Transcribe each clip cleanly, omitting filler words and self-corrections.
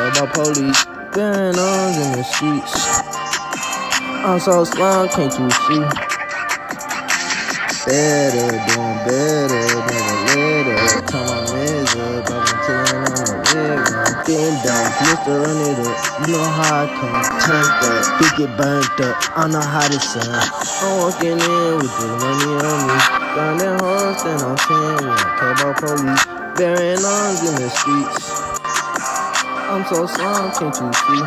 care about police. Bearing arms in the streets. I'm so slime, can't you see? Better, doing better, never let her. Turn my meds up, I've been chillin' on the red one. Been down, Mr. Run it up, you know how I come. Turned up, big get burnt up, I know how to sing. I'm walking in with the money on me. Grinding hard, stand on 10, we don't care about police. Bearing arms in the streets. I'm so slime, can't you see?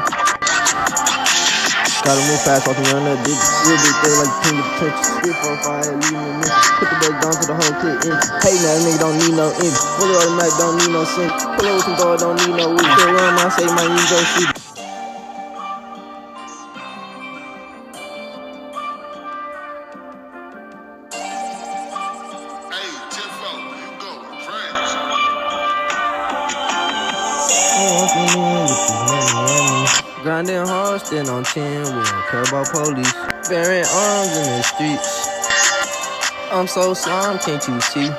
Gotta move fast, walking around that bitch. Real big thing like king of the trenches. 3, 4, 5, leaving me missing. Put the bug down to the whole clip in. Hating that nigga don't need no ink. Fully automatic, don't need no sync. Pull up with some guard, don't need no weed. Kill run, I say my ego shoot. Hey, Tiffo, you go, friends. I'm walking in with this money on me. Grinding hard, still on 10, we don't care about police. Bearing arms in the streets. I'm so slime, can't you see?